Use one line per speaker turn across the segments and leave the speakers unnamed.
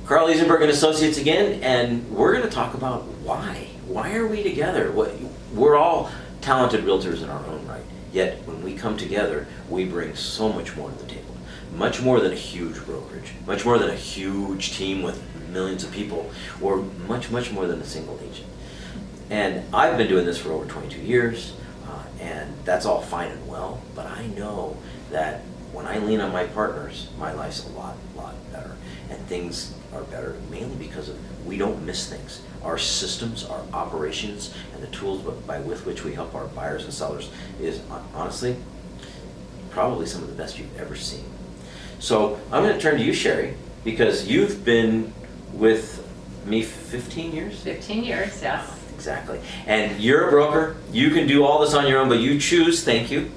Karl Isenburg and Associates again, and we're going to talk about why. Why are we together? We're all talented realtors in our own right, yet when we come together, we bring so much more to the table. Much more than a huge brokerage, much more than a huge team with millions of people, or much more than a single agent. And I've been doing this for over 22 years, and that's all fine and well, but I know that when I lean on my partners, my life's a lot better. And things are better mainly because we don't miss things. Our systems, our operations, and the tools with which we help our buyers and sellers is honestly probably some of the best you've ever seen. So I'm going to turn to you, Sherry, because you've been with me 15 years?
15 years, yes.
Exactly. And you're a broker. You can do all this on your own, but you choose, thank you,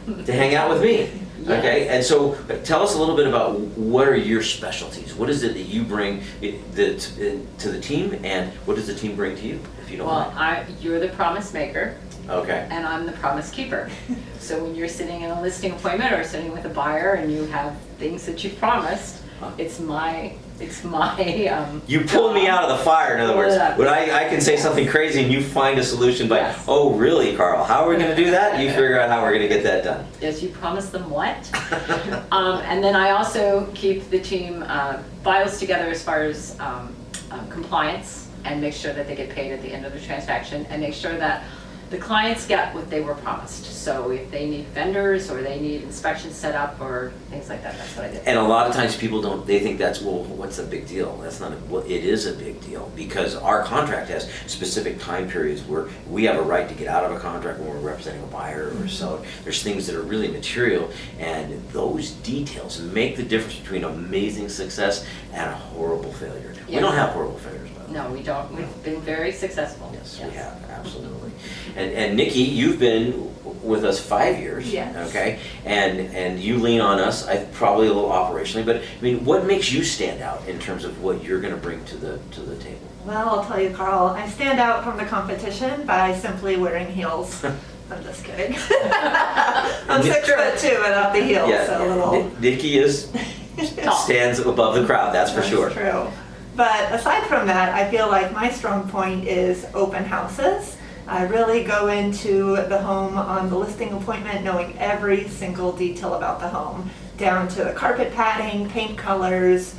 to hang out with me.
Yes.
Okay, and so tell us a little bit about what are your specialties? What is it that you bring to the team, and what does the team bring to you, if you don't mind?
You're the promise maker.
Okay.
And I'm the promise keeper. So when you're sitting in a listing appointment or sitting with a buyer and you have things that you promised, it's my
you pull me out of the fire, in other words. When I can say something crazy and you find a solution by,
yes.
Oh really, Karl, how are we going to do that? You figure out how we're going to get that done.
Yes, you promise them what? And then I also keep the team files together as far as compliance, and make sure that they get paid at the end of the transaction, and make sure that the clients get what they were promised. So if they need vendors or they need inspections set up or things like that, that's what I did.
And a lot of times people they think that's, well, what's the big deal? That's not, well, it is a big deal because our contract has specific time periods where we have a right to get out of a contract when we're representing a buyer or a seller. There's things that are really material, and those details make the difference between amazing success and a horrible failure. Yes. We don't have horrible failures, by the way.
No, we don't. We've been very successful.
Yes, we have, absolutely. And Nikki, you've been with us 5 years,
yes.
Okay? And you lean on us, probably a little operationally, but I mean, what makes you stand out in terms of what you're going to bring to the table?
Well, I'll tell you, Karl, I stand out from the competition by simply wearing heels. I'm just kidding. I'm 6'2" without the heels,
yeah,
so a little.
Nikki stands above the crowd, that's for sure.
That's true. But aside from that, I feel like my strong point is open houses. I really go into the home on the listing appointment knowing every single detail about the home, down to the carpet padding, paint colors,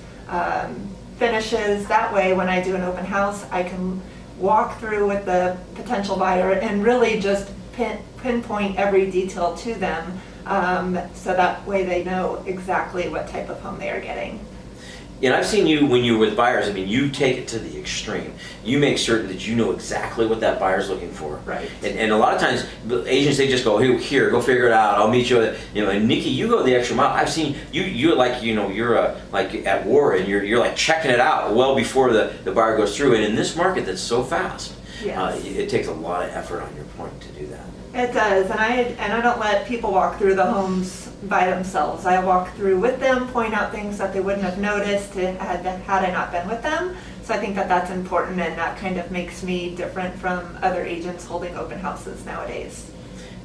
finishes. That way, when I do an open house, I can walk through with the potential buyer and really just pinpoint every detail to them, so that way they know exactly what type of home they are getting.
And I've seen you when you're with buyers, I mean, you take it to the extreme. You make certain that you know exactly what that buyer's looking for.
Right.
And a lot of times, the agents, they just go, here, go figure it out. I'll meet you. And Nikki, you go the extra mile. I've seen you're like, you're like at war, and you're like checking it out well before the buyer goes through. And in this market that's so fast,
yes.
It takes a lot of effort on your part to do that.
It does, and I don't let people walk through the homes by themselves. I walk through with them, point out things that they wouldn't have noticed had I not been with them. So I think that that's important, and that kind of makes me different from other agents holding open houses nowadays.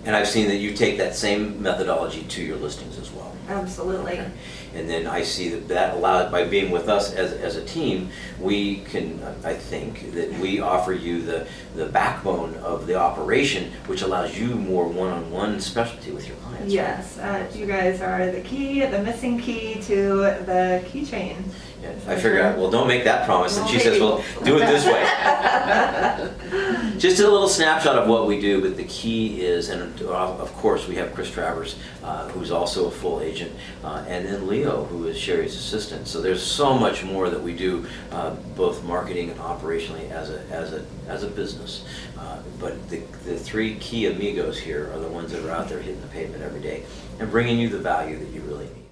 And I've seen that you take that same methodology to your listings as well.
Absolutely.
Okay. And then I see that allows, by being with us as a team, we can, I think, that we offer you the backbone of the operation, which allows you more one-on-one specialty with your clients.
Yes, you guys are the key, the missing key to the keychain.
Yeah, I figured out, well, don't make that promise. And she says, well, do it this way. Just a little snapshot of what we do, but the key is, and of course, we have Chris Travers, who's also a full agent, and then Leo, who is Sherry's assistant. So there's so much more that we do, both marketing and operationally as a business. But the three key amigos here are the ones that are out there hitting the pavement every day and bringing you the value that you really need.